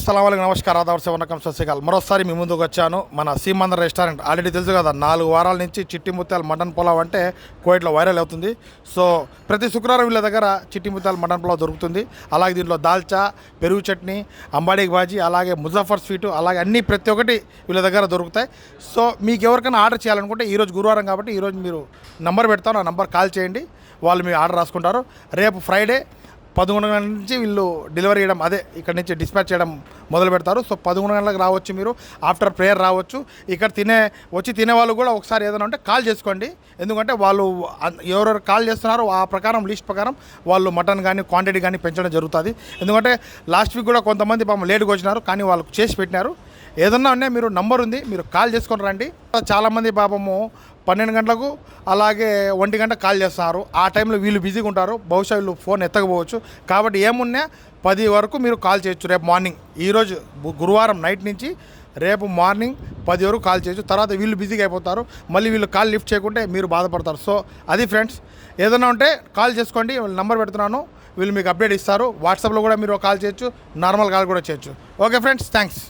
అస్సలాముఅలైకుం నమస్కారం ఆదాబ్ సే వనకం సత్ శ్రీ అకాల్ మరోసారి మీ ముందుకు వచ్చాను. మన సీమందర్ రెస్టారెంట్ ఆల్రెడీ తెలుసు కదా, 4 వారాల నుంచి చిట్టి ముత్యాల మటన్ పులావ్ అంటే కోయిట్లో వైరల్ అవుతుంది. సో ప్రతి శుక్రవారం వీళ్ళ దగ్గర చిట్టి ముత్యాల మటన్ పులావ్ దొరుకుతుంది. అలాగే దీంట్లో దాల్చా, పెరుగు చట్నీ, అంబాడీ బాజీ, అలాగే ముజఫర్ స్వీటు, అలాగే అన్నీ ప్రతి ఒక్కటి వీళ్ళ దగ్గర దొరుకుతాయి. సో మీకు ఎవరికైనా ఆర్డర్ చేయాలనుకుంటే ఈరోజు గురువారం కాబట్టి ఈరోజు మీరు నంబర్ పెడతాను, ఆ నంబర్ కాల్ చేయండి, వాళ్ళు మీ ఆర్డర్ రాసుకుంటారు. రేపు ఫ్రైడే 11 గంటల నుంచి వీళ్ళు డెలివరీ చేయడం, అదే ఇక్కడ నుంచి డిస్పాచ్ చేయడం మొదలు పెడతారు. సో 11 గంటలకు రావచ్చు, మీరు ఆఫ్టర్ ప్రేయర్ రావచ్చు. ఇక్కడ తినే వాళ్ళు కూడా ఒకసారి ఏదైనా ఉంటే కాల్ చేసుకోండి. ఎందుకంటే వాళ్ళు ఎవరెవరు కాల్ చేస్తున్నారో ఆ ప్రకారం లిస్ట్ ప్రకారం వాళ్ళు మటన్ కానీ క్వాంటిటీ కానీ పెంచడం జరుగుతుంది. ఎందుకంటే లాస్ట్ వీక్ కూడా కొంతమంది పాపం లేట్గా వచ్చినారు, కానీ వాళ్ళకు చేసి పెట్టినారు. ఏదన్నా ఉన్నా మీరు నంబర్ ఉంది, మీరు కాల్ చేసుకొని రండి. చాలామంది పాపము 12 గంటలకు అలాగే 1 గంట కాల్ చేస్తున్నారు. ఆ టైంలో వీళ్ళు బిజీగా ఉంటారు, బహుశా వీళ్ళు ఫోన్ ఎత్తకపోవచ్చు. కాబట్టి ఏమున్నా 10 వరకు మీరు కాల్ చేయొచ్చు. రేపు మార్నింగ్, ఈరోజు గురువారం నైట్ నుంచి రేపు మార్నింగ్ 10 వరకు కాల్ చేయొచ్చు. తర్వాత వీళ్ళు బిజీగా అయిపోతారు, మళ్ళీ వీళ్ళు కాల్ లిఫ్ట్ చేయకుంటే మీరు బాధపడతారు. సో అది ఫ్రెండ్స్, ఏదైనా ఉంటే కాల్ చేసుకోండి, వీళ్ళు నెంబర్ పెడుతున్నాను, వీళ్ళు మీకు అప్డేట్ ఇస్తారు. వాట్సాప్లో కూడా మీరు కాల్ చేయొచ్చు, నార్మల్ కాల్ కూడా చేయొచ్చు. Okay friends, thanks.